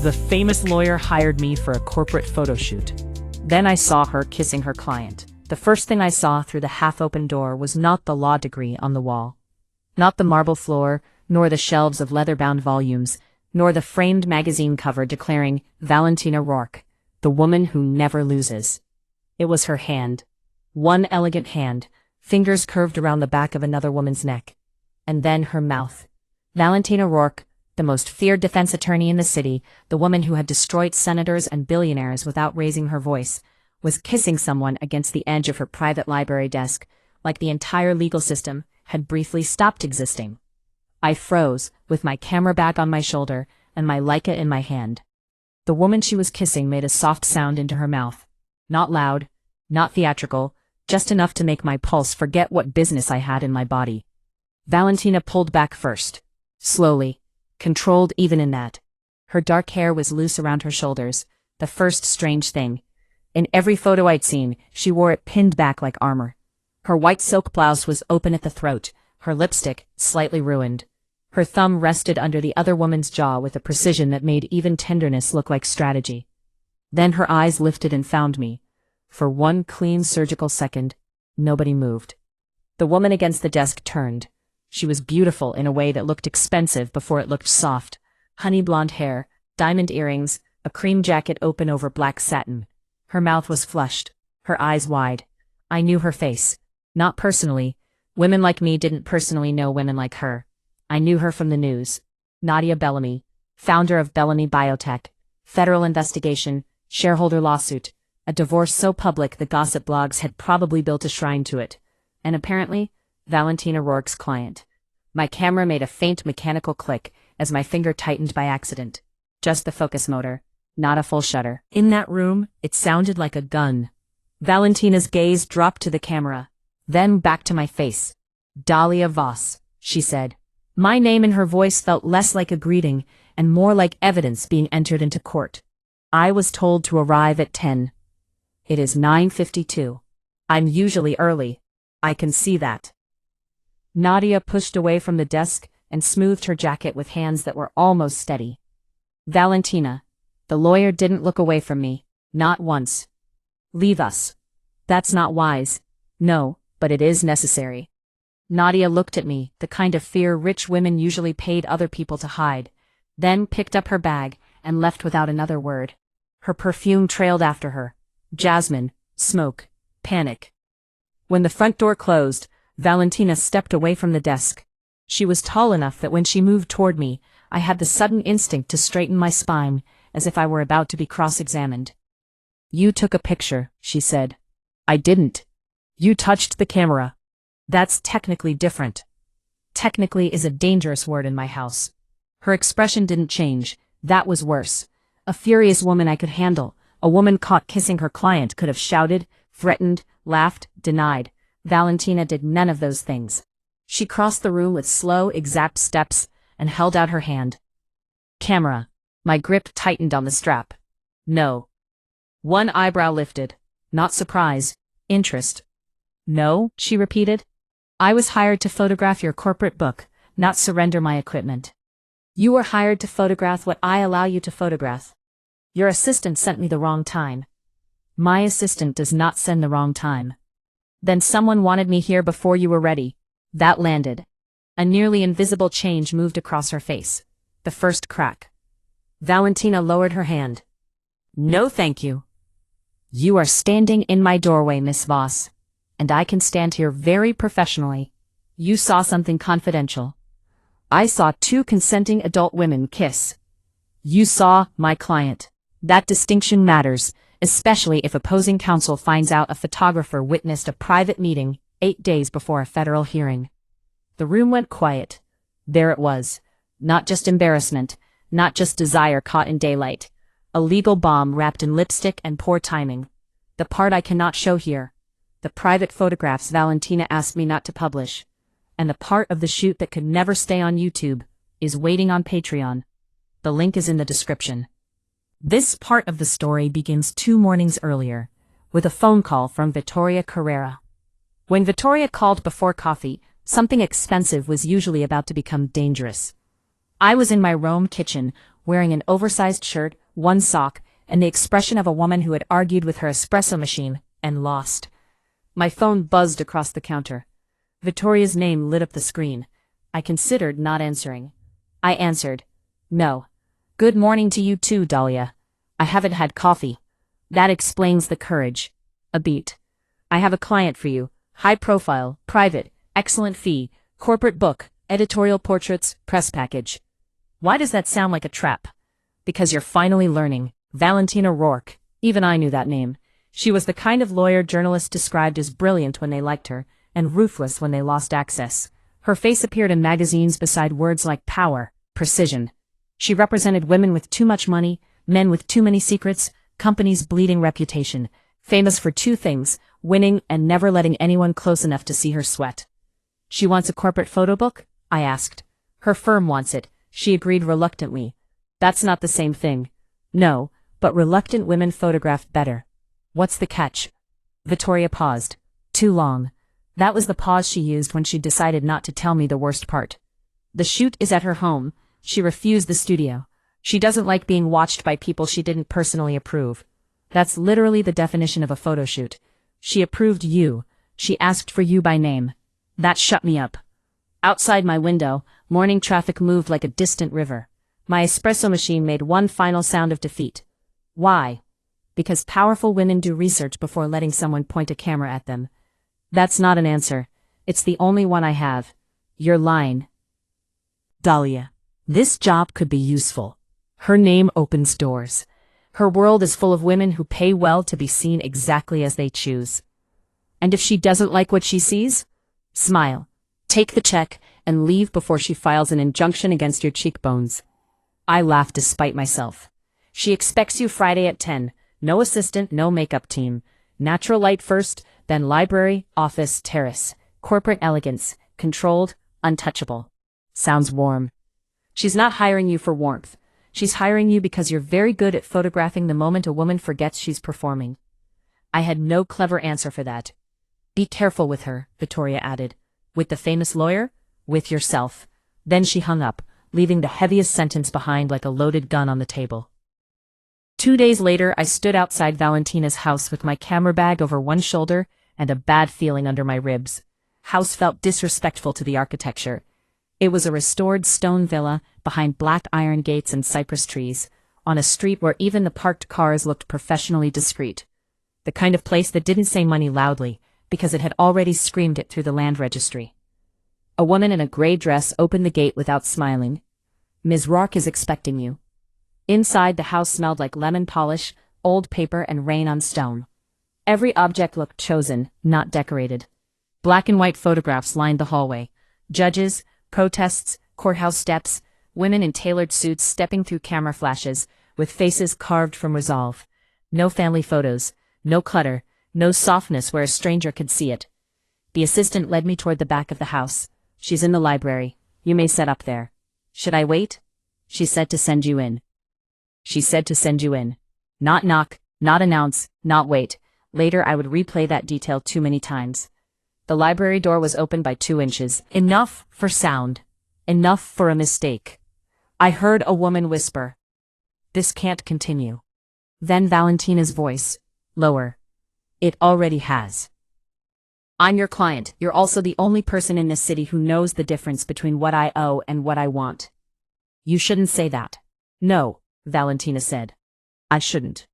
The famous lawyer hired me for a corporate photo shoot. Then I saw her kissing her client. The first thing I saw through the half-open door was not the law degree on the wall. Not the marble floor, nor the shelves of leather-bound volumes, nor the framed magazine cover declaring Valentina Rourke, the woman who never loses. It was her hand. One elegant hand, fingers curved around the back of another woman's neck. And then her mouth. Valentina Rourke, the most feared defense attorney in the city, the woman who had destroyed senators and billionaires without raising her voice, was kissing someone against the edge of her private library desk, like the entire legal system had briefly stopped existing. I froze, with my camera bag on my shoulder and my Leica in my hand. The woman she was kissing made a soft sound into her mouth. Not loud, not theatrical, just enough to make my pulse forget what business I had in my body. Valentina pulled back first. Slowly. Controlled even in that. Her dark hair was loose around her shoulders, the first strange thing. In every photo I'd seen, she wore it pinned back like armor. Her white silk blouse was open at the throat, her lipstick slightly ruined. Her thumb rested under the other woman's jaw with a precision that made even tenderness look like strategy. Then her eyes lifted and found me. For one clean surgical second, nobody moved. The woman against the desk turned. She was beautiful in a way that looked expensive before it looked soft. Honey blonde hair, diamond earrings, a cream jacket open over black satin. Her mouth was flushed, her eyes wide. I knew her face. Not personally. Women like me didn't personally know women like her. I knew her from the news. Nadia Bellamy, founder of Bellamy Biotech. Federal investigation, shareholder lawsuit. A divorce so public the gossip blogs had probably built a shrine to it. And apparently, Valentina Rourke's client. My camera made a faint mechanical click as my finger tightened by accident. Just the focus motor, not a full shutter. In that room, it sounded like a gun. Valentina's gaze dropped to the camera, then back to my face. Dahlia Voss, she said. My name in her voice felt less like a greeting and more like evidence being entered into court. I was told to arrive at 10. It is 9:52. I'm usually early. I can see that. Nadia pushed away from the desk and smoothed her jacket with hands that were almost steady. Valentina, the lawyer didn't look away from me, not once. Leave us. That's not wise. No, but it is necessary. Nadia looked at me, the kind of fear rich women usually paid other people to hide, then picked up her bag and left without another word. Her perfume trailed after her. Jasmine, smoke, panic. When the front door closed, Valentina stepped away from the desk. She was tall enough that when she moved toward me, I had the sudden instinct to straighten my spine, as if I were about to be cross-examined. You took a picture, she said. I didn't. You touched the camera. That's technically different. Technically is a dangerous word in my house. Her expression didn't change. That was worse. A furious woman I could handle. A woman caught kissing her client could have shouted, threatened, laughed, denied. Valentina did none of those things. She crossed the room with slow, exact steps and held out her hand. Camera. My grip tightened on the strap. No. One eyebrow lifted. Not surprise. Interest. No, she repeated. I was hired to photograph your corporate book, not surrender my equipment. You were hired to photograph what I allow you to photograph. Your assistant sent me the wrong time. My assistant does not send the wrong time. Then someone wanted me here before you were ready. That landed. A nearly invisible change moved across her face. The first crack. Valentina lowered her hand. No thank you. You are standing in my doorway, Miss Voss. And I can stand here very professionally. You saw something confidential. I saw two consenting adult women kiss. You saw my client. That distinction matters, especially if opposing counsel finds out a photographer witnessed a private meeting 8 days before a federal hearing. The room went quiet. There it was. Not just embarrassment, not just desire caught in daylight. A legal bomb wrapped in lipstick and poor timing. The part I cannot show here. The private photographs Valentina asked me not to publish. And the part of the shoot that could never stay on YouTube is waiting on Patreon. The link is in the description. This part of the story begins 2 mornings earlier, with a phone call from Vittoria Carrera. When Vittoria called before coffee, something expensive was usually about to become dangerous. I was in my Rome kitchen, wearing an oversized shirt, one sock, and the expression of a woman who had argued with her espresso machine and lost. My phone buzzed across the counter. Victoria's name lit up the screen. I considered not answering. I answered, "No. Good morning to you too, Dahlia. I haven't had coffee." That explains the courage. A beat. "I have a client for you. High profile, private, excellent fee, corporate book, editorial portraits, press package." Why does that sound like a trap? Because you're finally learning. Valentina Rourke. Even I knew that name. She was the kind of lawyer journalists described as brilliant when they liked her, and ruthless when they lost access. Her face appeared in magazines beside words like power, precision. She represented women with too much money, men with too many secrets, companies' bleeding reputation, famous for two things, winning and never letting anyone close enough to see her sweat. "She wants a corporate photo book?" I asked. "Her firm wants it," she agreed reluctantly. "That's not the same thing." "No, but reluctant women photograph better." "What's the catch?" Victoria paused. Too long. That was the pause she used when she decided not to tell me the worst part. "The shoot is at her home. She refused the studio. She doesn't like being watched by people she didn't personally approve." That's literally the definition of a photo shoot. She approved you. She asked for you by name. That shut me up. Outside my window, morning traffic moved like a distant river. My espresso machine made one final sound of defeat. Why? Because powerful women do research before letting someone point a camera at them. That's not an answer. It's the only one I have. You're lying. Dahlia. This job could be useful. Her name opens doors. Her world is full of women who pay well to be seen exactly as they choose. And if she doesn't like what she sees? Smile. Take the check and leave before she files an injunction against your cheekbones. I laughed despite myself. She expects you Friday at 10. No assistant, no makeup team. Natural light first, then library, office, terrace. Corporate elegance. Controlled, untouchable. Sounds warm. She's not hiring you for warmth. She's hiring you because you're very good at photographing the moment a woman forgets she's performing. I had no clever answer for that. Be careful with her, Victoria added. With the famous lawyer? With yourself. Then she hung up, leaving the heaviest sentence behind like a loaded gun on the table. 2 days later, I stood outside Valentina's house with my camera bag over one shoulder and a bad feeling under my ribs. House felt disrespectful to the architecture. It was a restored stone villa behind black iron gates and cypress trees, on a street where even the parked cars looked professionally discreet. The kind of place that didn't say money loudly, because it had already screamed it through the land registry. A woman in a gray dress opened the gate without smiling. "Ms. Rourke is expecting you." Inside, the house smelled like lemon polish, old paper, and rain on stone. Every object looked chosen, not decorated. Black and white photographs lined the hallway. Judges, protests, courthouse steps, women in tailored suits stepping through camera flashes, with faces carved from resolve. No family photos, no clutter, no softness where a stranger could see it. The assistant led me toward the back of the house. "She's in the library. You may set up there." "Should I wait?" "She said to send you in." She said to send you in. Not knock, not announce, not wait. Later I would replay that detail too many times. The library door was open by 2 inches. Enough for sound. Enough for a mistake. I heard a woman whisper, "This can't continue." Then Valentina's voice, lower. "It already has. I'm your client. You're also the only person in this city who knows the difference between what I owe and what I want." "You shouldn't say that." "No," Valentina said. "I shouldn't.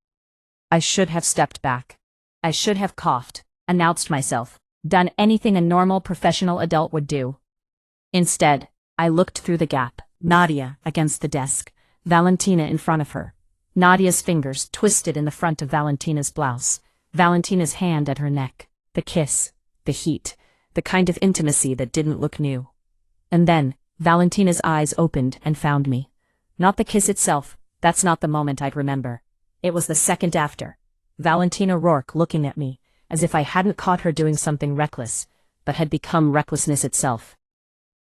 I should have stepped back. I should have coughed, announced myself, done anything a normal professional adult would do. Instead, I looked through the gap. Nadia against the desk, Valentina in front of her. Nadia's fingers twisted in the front of Valentina's blouse, Valentina's hand at her neck. The kiss, the heat, the kind of intimacy that didn't look new. And then, Valentina's eyes opened and found me. Not the kiss itself, that's not the moment I'd remember. It was the second after. Valentina Rourke looking at me, as if I hadn't caught her doing something reckless, but had become recklessness itself.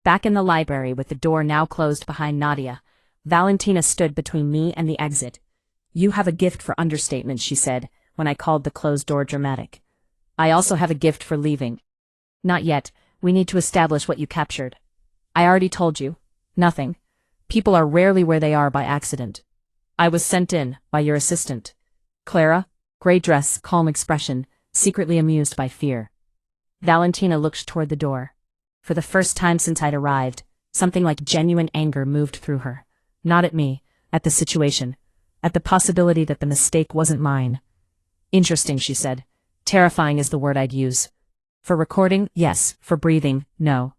Back in the library with the door now closed behind Nadia, Valentina stood between me and the exit. "You have a gift for understatement," she said, when I called the closed door dramatic. "I also have a gift for leaving." "Not yet. We need to establish what you captured." "I already told you. Nothing. People are rarely where they are by accident. I was sent in by your assistant. Clara, gray dress, calm expression, secretly amused by fear. Valentina looked toward the door. For the first time since I'd arrived, something like genuine anger moved through her. Not at me, at the situation, at the possibility that the mistake wasn't mine. Interesting, she said. Terrifying is the word I'd use. For recording, yes. For breathing, no.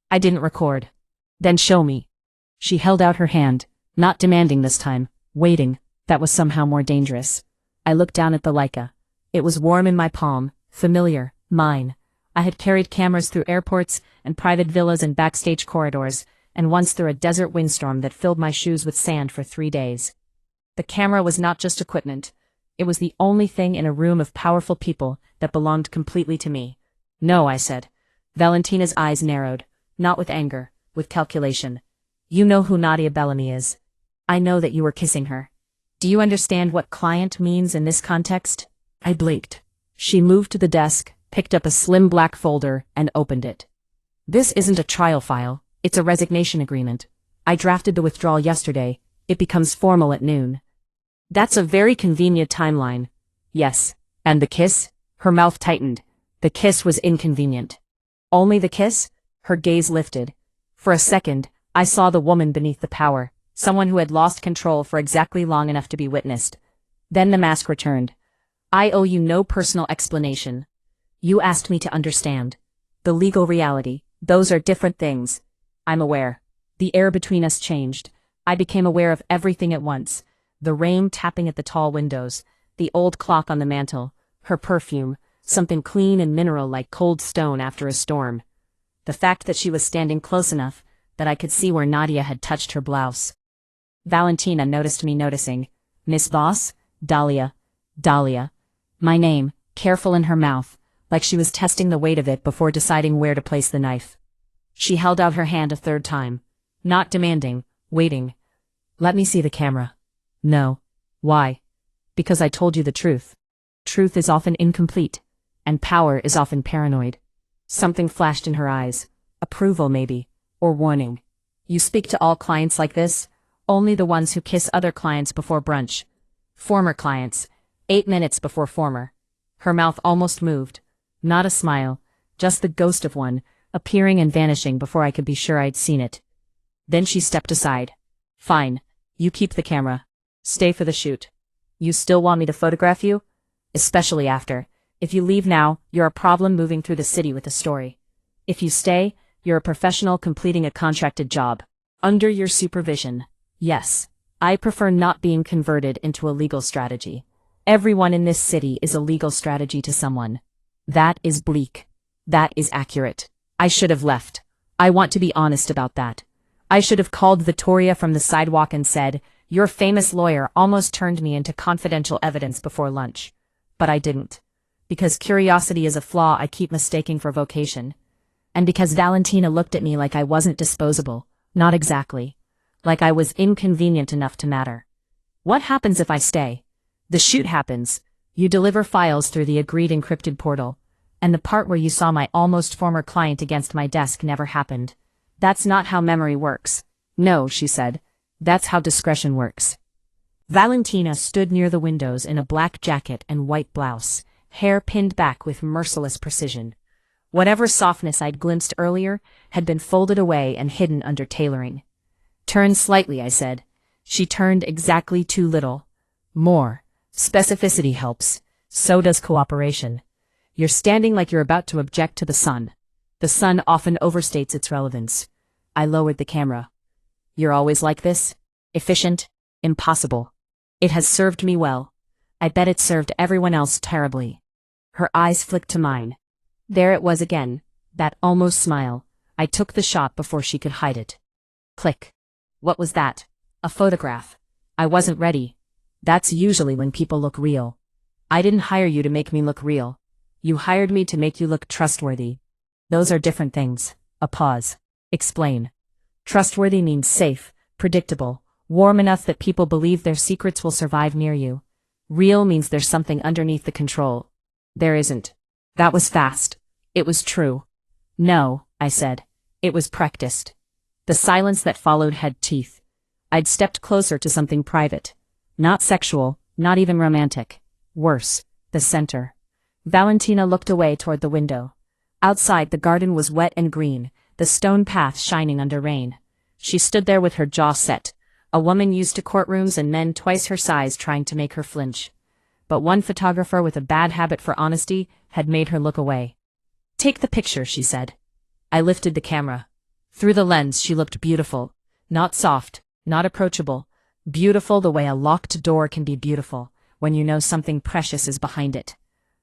I didn't record. Then show me. She held out her hand, not demanding this time, waiting. That was somehow more dangerous. I looked down at the Leica. It was warm in my palm, familiar, mine. I had carried cameras through airports and private villas and backstage corridors, and once through a desert windstorm that filled my shoes with sand for 3 days. The camera was not just equipment. It was the only thing in a room of powerful people that belonged completely to me. No, I said. Valentina's eyes narrowed, not with anger, with calculation. You know who Nadia Bellamy is. I know that you were kissing her. Do you understand what client means in this context? I blinked. She moved to the desk, picked up a slim black folder, and opened it. This isn't a trial file, it's a resignation agreement. I drafted the withdrawal yesterday. It becomes formal at noon. That's a very convenient timeline. Yes. And the kiss? Her mouth tightened. The kiss was inconvenient. Only the kiss? Her gaze lifted. For a second, I saw the woman beneath the power, someone who had lost control for exactly long enough to be witnessed. Then the mask returned. I owe you no personal explanation. You asked me to understand. The legal reality, those are different things. I'm aware. The air between us changed. I became aware of everything at once. The rain tapping at the tall windows, the old clock on the mantel, her perfume, something clean and mineral like cold stone after a storm. The fact that she was standing close enough that I could see where Nadia had touched her blouse. Valentina noticed me noticing. Miss Voss? Dahlia. Dahlia. My name, careful in her mouth, like she was testing the weight of it before deciding where to place the knife. She held out her hand a third time. Not demanding, waiting. Let me see the camera. No. Why? Because I told you the truth. Truth is often incomplete, and power is often paranoid. Something flashed in her eyes. Approval, maybe, or warning. You speak to all clients like this? Only the ones who kiss other clients before brunch. Former clients. 8 minutes before former. Her mouth almost moved. Not a smile, just the ghost of one, appearing and vanishing before I could be sure I'd seen it. Then she stepped aside. Fine. You keep the camera. Stay for the shoot. You still want me to photograph you? Especially after. If you leave now, you're a problem moving through the city with a story. If you stay, you're a professional completing a contracted job. Under your supervision. Yes. I prefer not being converted into a legal strategy. Everyone in this city is a legal strategy to someone. That is bleak. That is accurate. I should have left. I want to be honest about that. I should have called Vittoria from the sidewalk and said, your famous lawyer almost turned me into confidential evidence before lunch. But I didn't. Because curiosity is a flaw I keep mistaking for vocation. And because Valentina looked at me like I wasn't disposable. Not exactly. Like I was inconvenient enough to matter. What happens if I stay? The shoot happens. You deliver files through the agreed encrypted portal. And the part where you saw my almost former client against my desk never happened. That's not how memory works. No, she said. That's how discretion works. Valentina stood near the windows in a black jacket and white blouse, hair pinned back with merciless precision. Whatever softness I'd glimpsed earlier had been folded away and hidden under tailoring. Turn slightly, I said. She turned exactly too little. More. Specificity helps. So does cooperation. You're standing like you're about to object to the sun. The sun often overstates its relevance. I lowered the camera. You're always like this? Efficient? Impossible. It has served me well. I bet it served everyone else terribly. Her eyes flicked to mine. There it was again, that almost smile. I took the shot before she could hide it. Click. What was that? A photograph. I wasn't ready. That's usually when people look real. I didn't hire you to make me look real. You hired me to make you look trustworthy. Those are different things. A pause. Explain. Trustworthy means safe, predictable, warm enough that people believe their secrets will survive near you. Real means there's something underneath the control. There isn't. That was fast. It was true. No, I said. It was practiced. The silence that followed had teeth. I'd stepped closer to something private. Not sexual, not even romantic. Worse, the center. Valentina looked away toward the window. Outside, the garden was wet and green, the stone path shining under rain. She stood there with her jaw set, a woman used to courtrooms and men twice her size trying to make her flinch. But one photographer with a bad habit for honesty had made her look away. "Take the picture," she said. I lifted the camera. Through the lens, she looked beautiful. Not soft, not approachable. Beautiful the way a locked door can be beautiful, when you know something precious is behind it.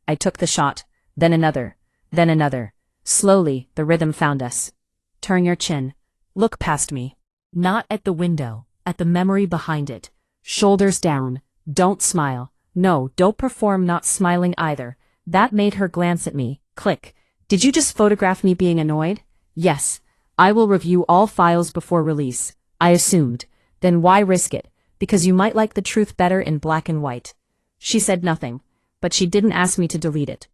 I took the shot, then another, then another. Slowly, the rhythm found us. Turn your chin. Look past me. Not at the window, at the memory behind it. Shoulders down. Don't smile. No, don't perform not smiling either. That made her glance at me. Click. Did you just photograph me being annoyed? Yes. I will review all files before release. I assumed. Then why risk it? Because you might like the truth better in black and white. She said nothing, but she didn't ask me to delete it.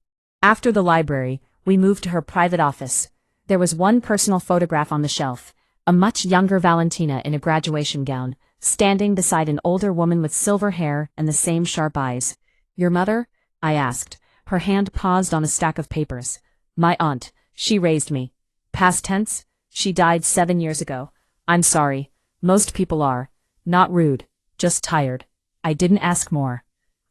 After the library, we moved to her private office. There was one personal photograph on the shelf, a much younger Valentina in a graduation gown, standing beside an older woman with silver hair and the same sharp eyes. "Your mother?" I asked. Her hand paused on a stack of papers. "My aunt. She raised me." Past tense? She died 7 years ago. I'm sorry. Most people are. Not rude. Just tired. I didn't ask more.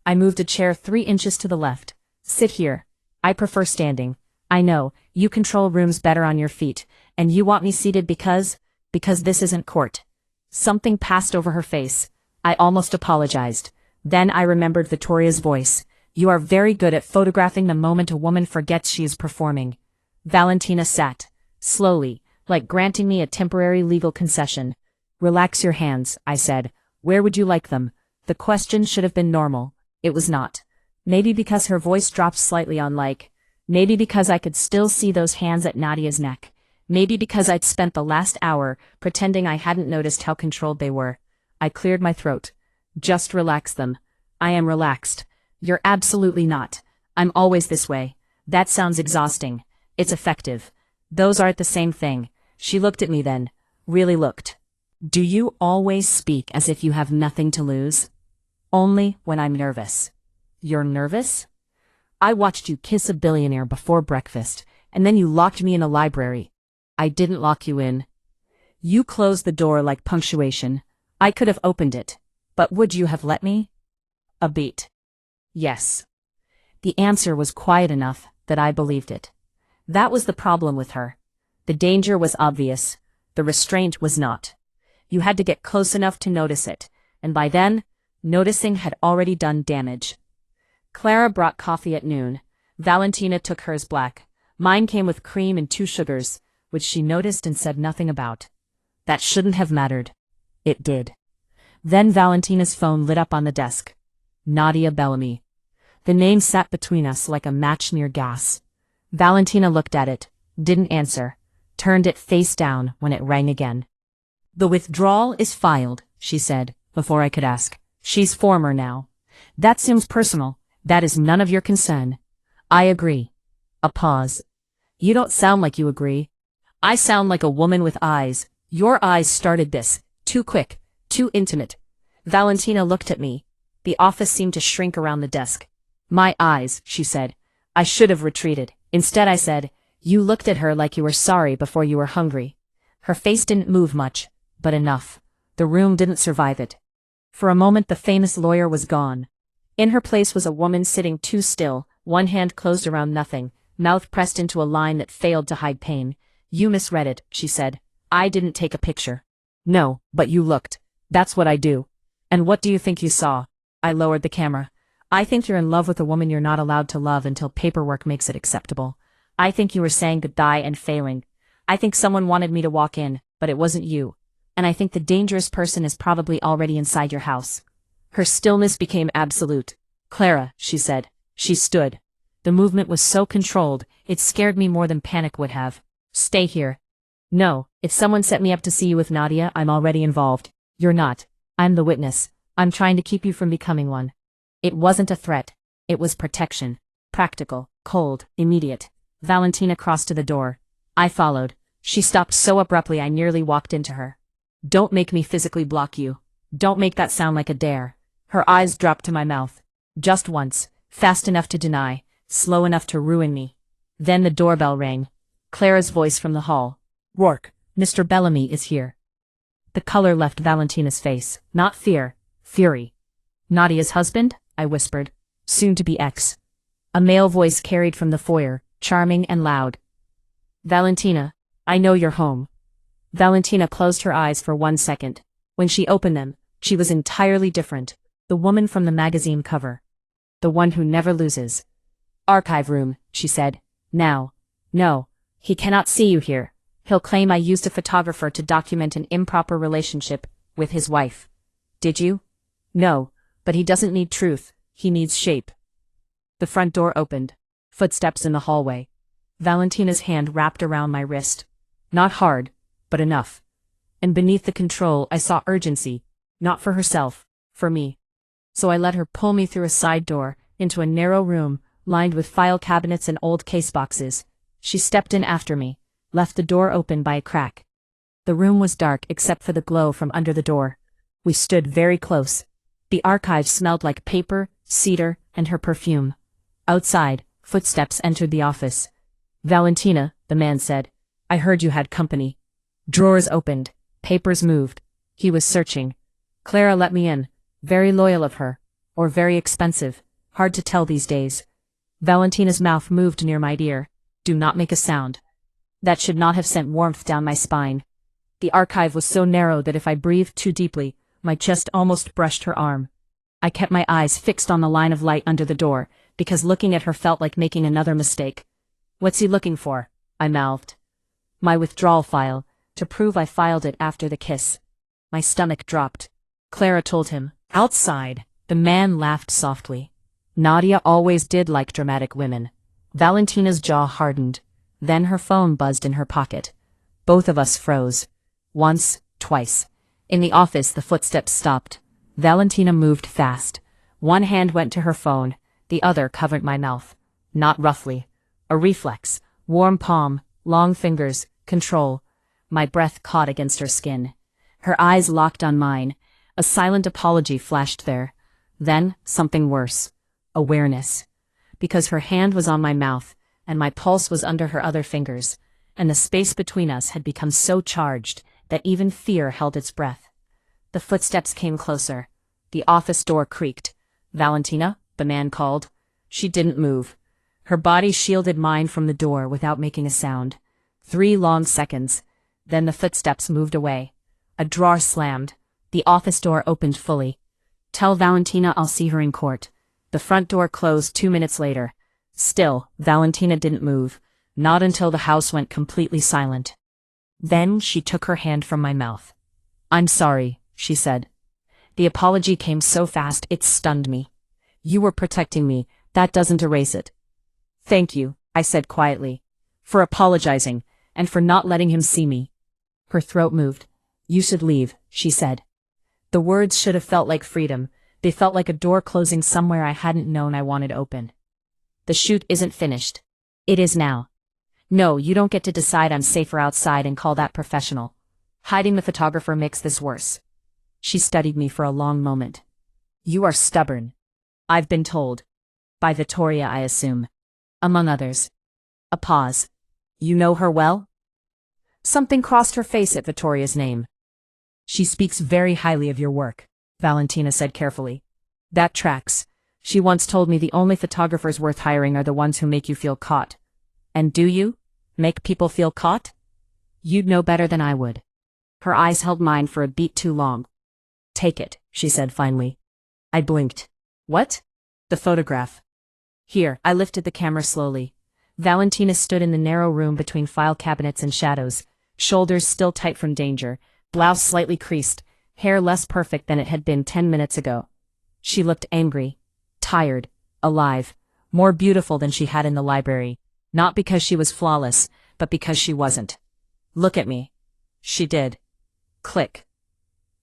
I moved a chair 3 inches to the left. "Sit here. I prefer standing. I know, you control rooms better on your feet, and you want me seated because this isn't court." Something passed over her face. I almost apologized. Then I remembered Vittoria's voice. "You are very good at photographing the moment a woman forgets she is performing." Valentina sat, slowly, like granting me a temporary legal concession. "Relax your hands," I said. "Where would you like them?" The question should have been normal. It was not. Maybe because her voice dropped slightly on like. Maybe because I could still see those hands at Nadia's neck. Maybe because I'd spent the last hour pretending I hadn't noticed how controlled they were. I cleared my throat. "Just relax them." "I am relaxed." "You're absolutely not. I'm always this way." "That sounds exhausting." "It's effective." "Those aren't the same thing." She looked at me then. Really looked. "Do you always speak as if you have nothing to lose?" "Only when I'm nervous." "You're nervous?" "I watched you kiss a billionaire before breakfast, and then you locked me in a library." "I didn't lock you in." "You closed the door like punctuation. I could have opened it. But would you have let me?" A beat. "Yes." The answer was quiet enough that I believed it. That was the problem with her. The danger was obvious. The restraint was not. You had to get close enough to notice it, and by then, noticing had already done damage. Clara brought coffee at noon. Valentina took hers black. Mine came with cream and 2 sugars, which she noticed and said nothing about. That shouldn't have mattered. It did. Then Valentina's phone lit up on the desk. Nadia Bellamy. The name sat between us like a match near gas. Valentina looked at it, didn't answer, turned it face down when it rang again. "The withdrawal is filed," she said, before I could ask. "She's former now." "That seems personal. That is none of your concern." "I agree." A pause. "You don't sound like you agree." "I sound like a woman with eyes. Your eyes started this. Too quick. Too intimate." Valentina looked at me. The office seemed to shrink around the desk. "My eyes," she said. I should have retreated. Instead I said, "You looked at her like you were sorry before you were hungry." Her face didn't move much, but enough. The room didn't survive it. For a moment the famous lawyer was gone. In her place was a woman sitting too still, one hand closed around nothing, mouth pressed into a line that failed to hide pain. "You misread it," she said. "I didn't take a picture." "No, but you looked. That's what I do." "And what do you think you saw?" I lowered the camera. "I think you're in love with a woman you're not allowed to love until paperwork makes it acceptable. I think you were saying goodbye and failing. I think someone wanted me to walk in, but it wasn't you. And I think the dangerous person is probably already inside your house." Her stillness became absolute. "Clara," she said. She stood. The movement was so controlled, it scared me more than panic would have. "Stay here." "No, if someone set me up to see you with Nadia, I'm already involved." "You're not. I'm the witness. I'm trying to keep you from becoming one." It wasn't a threat. It was protection. Practical, cold, immediate. Valentina crossed to the door. I followed. She stopped so abruptly I nearly walked into her. Don't make me physically block you. Don't make that sound like a dare. Her eyes dropped to my mouth. Just once, fast enough to deny, slow enough to ruin me. Then the doorbell rang. Clara's voice from the hall. Rourke, Mr. Bellamy is here. The color left Valentina's face. Not fear, fury. Nadia's husband? I whispered. Soon to be ex. A male voice carried from the foyer, charming and loud. Valentina, I know you're home. Valentina closed her eyes for 1 second. When she opened them, she was entirely different. The woman from the magazine cover. The one who never loses. Archive room, she said. Now. No. He cannot see you here. He'll claim I used a photographer to document an improper relationship with his wife. Did you? No, but he doesn't need truth. He needs shape. The front door opened. Footsteps in the hallway. Valentina's hand wrapped around my wrist. Not hard, but enough. And beneath the control I saw urgency. Not for herself, for me. So I let her pull me through a side door, into a narrow room, lined with file cabinets and old case boxes. She stepped in after me, left the door open by a crack. The room was dark except for the glow from under the door. We stood very close. The archive smelled like paper, cedar, and her perfume. Outside, footsteps entered the office. Valentina, the man said, I heard you had company. Drawers opened, papers moved. He was searching. Clara let me in. Very loyal of her. Or very expensive. Hard to tell these days. Valentina's mouth moved near my ear. Do not make a sound. That should not have sent warmth down my spine. The archive was so narrow that if I breathed too deeply, my chest almost brushed her arm. I kept my eyes fixed on the line of light under the door, because looking at her felt like making another mistake. What's he looking for? I mouthed. My withdrawal file, to prove I filed it after the kiss. My stomach dropped. Clara told him. Outside. The man laughed softly. Nadia always did like dramatic women. Valentina's jaw hardened. Then her phone buzzed in her pocket. Both of us froze. Once, twice. In the office the footsteps stopped. Valentina moved fast. One hand went to her phone, the other covered my mouth. Not roughly. A reflex. Warm palm, long fingers, control. My breath caught against her skin. Her eyes locked on mine. A silent apology flashed there. Then, something worse. Awareness. Because her hand was on my mouth, and my pulse was under her other fingers, and the space between us had become so charged that even fear held its breath. The footsteps came closer. The office door creaked. Valentina, the man called. She didn't move. Her body shielded mine from the door without making a sound. 3 long seconds. Then the footsteps moved away. A drawer slammed. The office door opened fully. Tell Valentina I'll see her in court. The front door closed 2 minutes later. Still, Valentina didn't move. Not until the house went completely silent. Then she took her hand from my mouth. I'm sorry, she said. The apology came so fast it stunned me. You were protecting me. That doesn't erase it. Thank you, I said quietly. For apologizing, and for not letting him see me. Her throat moved. You should leave, she said. The words should have felt like freedom. They felt like a door closing somewhere I hadn't known I wanted open. The shoot isn't finished. It is now. No, you don't get to decide I'm safer outside and call that professional. Hiding the photographer makes this worse. She studied me for a long moment. You are stubborn. I've been told. By Vittoria, I assume. Among others. A pause. You know her well? Something crossed her face at Vittoria's name. She speaks very highly of your work, Valentina said carefully. That tracks. She once told me the only photographers worth hiring are the ones who make you feel caught. And do you? Make people feel caught? You'd know better than I would. Her eyes held mine for a beat too long. Take it, she said finally. I blinked. What? The photograph. Here, I lifted the camera slowly. Valentina stood in the narrow room between file cabinets and shadows, shoulders still tight from danger, blouse slightly creased, hair less perfect than it had been 10 minutes ago. She looked angry, tired, alive, more beautiful than she had in the library, not because she was flawless, but because she wasn't. Look at me. She did. Click.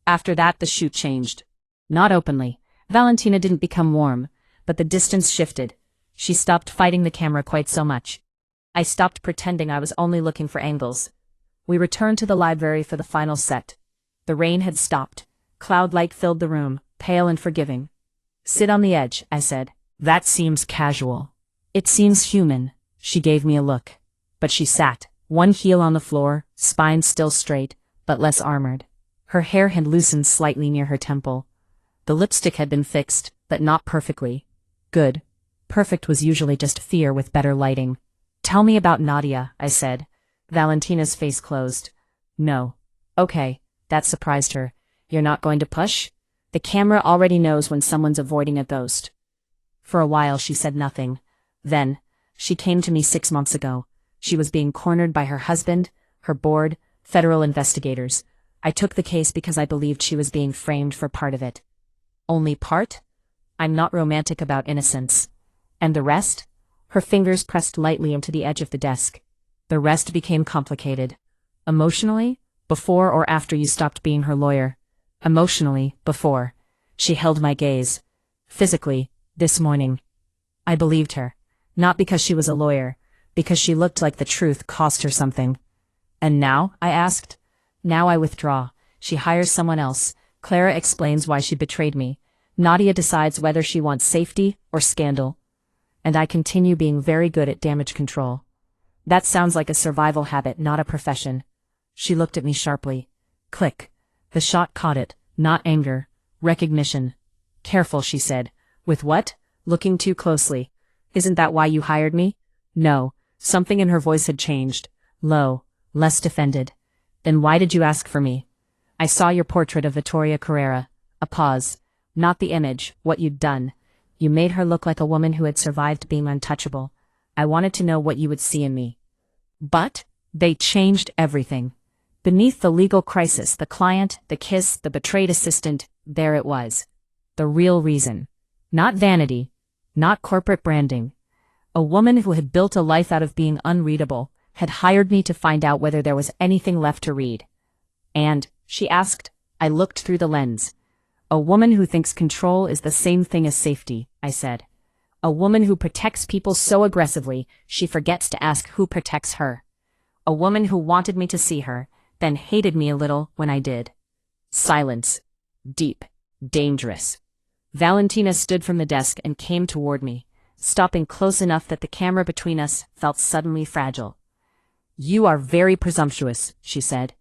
After that the shoot changed. Not openly. Valentina didn't become warm, but the distance shifted. She stopped fighting the camera quite so much. I stopped pretending I was only looking for angles. We returned to the library for the final set. The rain had stopped. Cloud-like filled the room, pale and forgiving. "Sit on the edge," I said. "That seems casual." "It seems human." She gave me a look. But she sat, one heel on the floor, spine still straight, but less armored. Her hair had loosened slightly near her temple. The lipstick had been fixed, but not perfectly. Good. Perfect was usually just fear with better lighting. "Tell me about Nadia," I said. Valentina's face closed. "No." "Okay." That surprised her. "You're not going to push?" The camera already knows when someone's avoiding a ghost. For a while she said nothing. Then, she came to me 6 months ago. She was being cornered by her husband, her board, federal investigators. I took the case because I believed she was being framed for part of it. Only part? I'm not romantic about innocence. And the rest? Her fingers pressed lightly into the edge of the desk. The rest became complicated. Emotionally? Before or after you stopped being her lawyer? Emotionally, before. She held my gaze. Physically, this morning. I believed her. Not because she was a lawyer, because she looked like the truth cost her something. "And now?" I asked. "Now I withdraw. She hires someone else. Clara explains why she betrayed me. Nadia decides whether she wants safety or scandal. And I continue being very good at damage control." "That sounds like a survival habit, not a profession." She looked at me sharply. Click. The shot caught it, not anger, recognition. "Careful," she said. "With what?" Looking too closely. "Isn't that why you hired me?" No. Something in her voice had changed. Low, less defended. "Then why did you ask for me?" "I saw your portrait of Vittoria Carrera." A pause. "Not the image, what you'd done. You made her look like a woman who had survived being untouchable. I wanted to know what you would see in me." But they changed everything. Beneath the legal crisis, the client, the kiss, the betrayed assistant, there it was. The real reason. Not vanity. Not corporate branding. A woman who had built a life out of being unreadable, had hired me to find out whether there was anything left to read. "And?" she asked. I looked through the lens. "A woman who thinks control is the same thing as safety," I said. "A woman who protects people so aggressively, she forgets to ask who protects her. A woman who wanted me to see her, then hated me a little when I did." Silence. Deep. Dangerous. Valentina stood from the desk and came toward me, stopping close enough that the camera between us felt suddenly fragile. "You are very presumptuous," she said.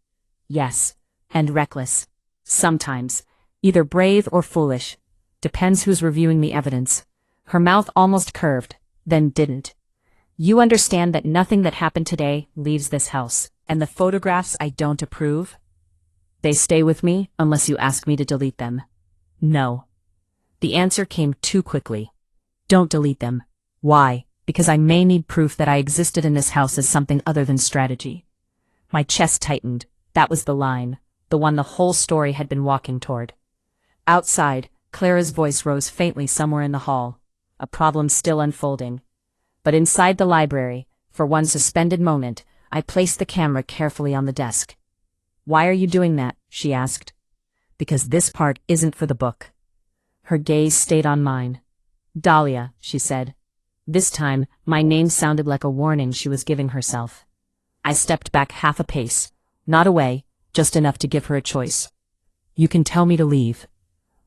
"Yes. And reckless. Sometimes. Either brave or foolish. Depends who's reviewing the evidence." Her mouth almost curved, then didn't. "You understand that nothing that happened today leaves this house, and the photographs I don't approve? They stay with me unless you ask me to delete them." "No." The answer came too quickly. "Don't delete them." "Why?" "Because I may need proof that I existed in this house as something other than strategy." My chest tightened. That was the line, the one the whole story had been walking toward. Outside, Clara's voice rose faintly somewhere in the hall. A problem still unfolding. But inside the library, for one suspended moment, I placed the camera carefully on the desk. "Why are you doing that?" she asked. "Because this part isn't for the book." Her gaze stayed on mine. "Dahlia," she said. This time, my name sounded like a warning she was giving herself. I stepped back half a pace. Not away, just enough to give her a choice. "You can tell me to leave."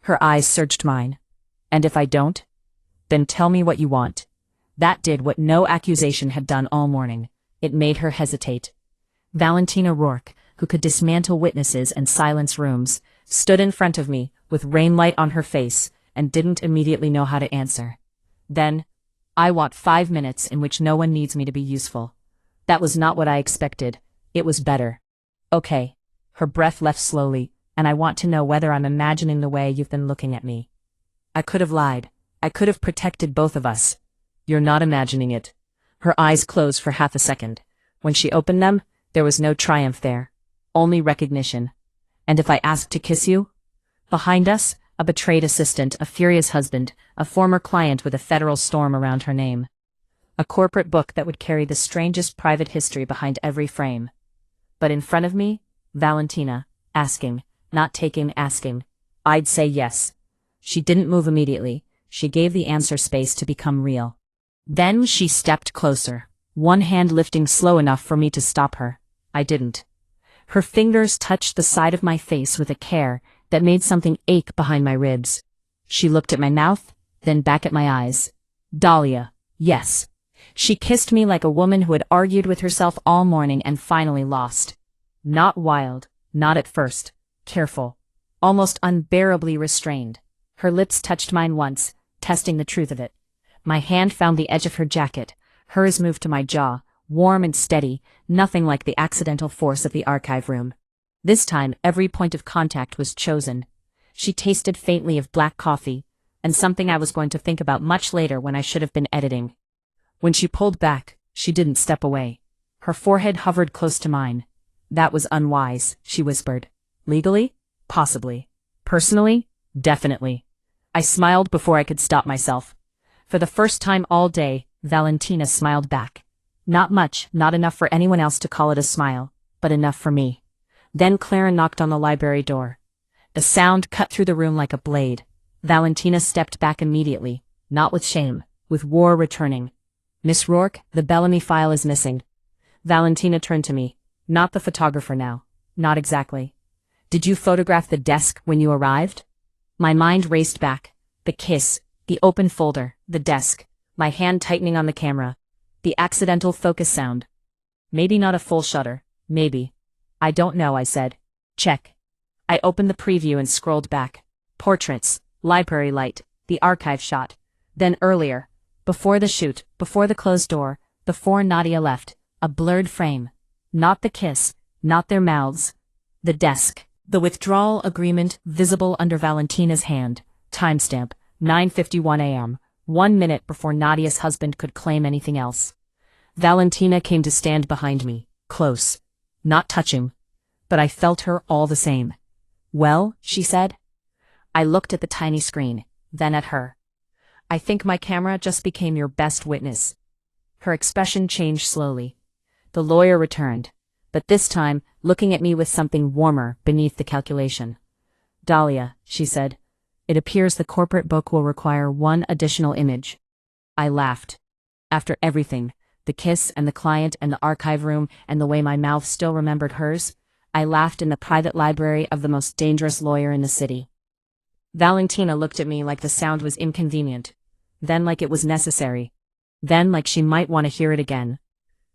Her eyes searched mine. "And if I don't?" "Then tell me what you want." That did what no accusation had done all morning. It made her hesitate. Valentina Rourke, who could dismantle witnesses and silence rooms, stood in front of me, with rainlight on her face, and didn't immediately know how to answer. Then, "I want 5 minutes in which no one needs me to be useful." That was not what I expected. It was better. "Okay." Her breath left slowly, "and I want to know whether I'm imagining the way you've been looking at me." I could have lied. I could have protected both of us. "You're not imagining it." Her eyes closed for half a second. When she opened them, there was no triumph there. Only recognition. "And if I asked to kiss you?" Behind us, a betrayed assistant, a furious husband, a former client with a federal storm around her name. A corporate book that would carry the strangest private history behind every frame. But in front of me, Valentina, asking, not taking, asking. I'd say yes. She didn't move immediately. She gave the answer space to become real. Then she stepped closer, one hand lifting slow enough for me to stop her. I didn't. Her fingers touched the side of my face with a care that made something ache behind my ribs. She looked at my mouth, then back at my eyes. Dahlia, yes. She kissed me like a woman who had argued with herself all morning and finally lost. Not wild, not at first. Careful. Almost unbearably restrained. Her lips touched mine once, testing the truth of it. My hand found the edge of her jacket. Hers moved to my jaw, warm and steady, nothing like the accidental force of the archive room. This time, every point of contact was chosen. She tasted faintly of black coffee, and something I was going to think about much later when I should have been editing. When she pulled back, she didn't step away. Her forehead hovered close to mine. That was unwise, she whispered. Legally? Possibly. Personally? Definitely. I smiled before I could stop myself. For the first time all day, Valentina smiled back. Not much, not enough for anyone else to call it a smile, but enough for me. Then Clara knocked on the library door. The sound cut through the room like a blade. Valentina stepped back immediately, not with shame, with war returning. Miss Rourke, the Bellamy file is missing. Valentina turned to me. Not the photographer now. Not exactly. Did you photograph the desk when you arrived? My mind raced back. The kiss, the open folder, the desk, my hand tightening on the camera, the accidental focus sound. Maybe not a full shutter, maybe. I don't know, I said. Check. I opened the preview and scrolled back. Portraits, library light, the archive shot. Then earlier, before the shoot, before the closed door, before Nadia left, a blurred frame. Not the kiss, not their mouths. The desk. The withdrawal agreement visible under Valentina's hand. Timestamp, 9:51 a.m., 1 minute before Nadia's husband could claim anything else. Valentina came to stand behind me, close. Not touching. But I felt her all the same. Well, she said. I looked at the tiny screen, then at her. I think my camera just became your best witness. Her expression changed slowly. The lawyer returned, but this time looking at me with something warmer beneath the calculation. Dahlia, she said, it appears the corporate book will require one additional image. I laughed. After everything, the kiss and the client and the archive room and the way my mouth still remembered hers, I laughed in the private library of the most dangerous lawyer in the city. Valentina looked at me like the sound was inconvenient, then like it was necessary, then like she might want to hear it again.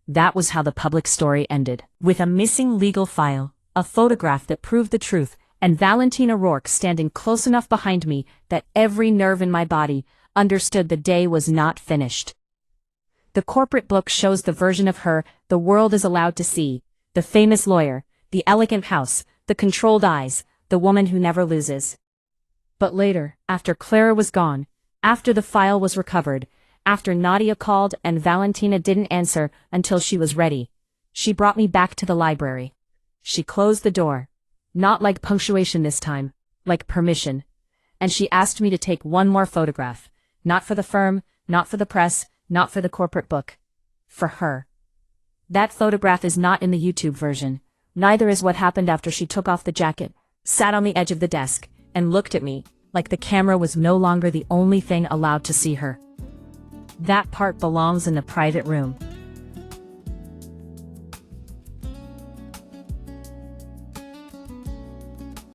That was how the public story ended, with a missing legal file, a photograph that proved the truth, and Valentina Rourke standing close enough behind me that every nerve in my body understood the day was not finished. The corporate book shows the version of her the world is allowed to see, the famous lawyer, the elegant house, the controlled eyes, the woman who never loses. But later, after Clara was gone, after the file was recovered, after Nadia called and Valentina didn't answer until she was ready, she brought me back to the library. She closed the door. Not like punctuation this time, like permission. And she asked me to take one more photograph. Not for the firm, not for the press, not for the corporate book. For her. That photograph is not in the YouTube version. Neither is what happened after she took off the jacket, sat on the edge of the desk, and looked at me, like the camera was no longer the only thing allowed to see her. That part belongs in the private room.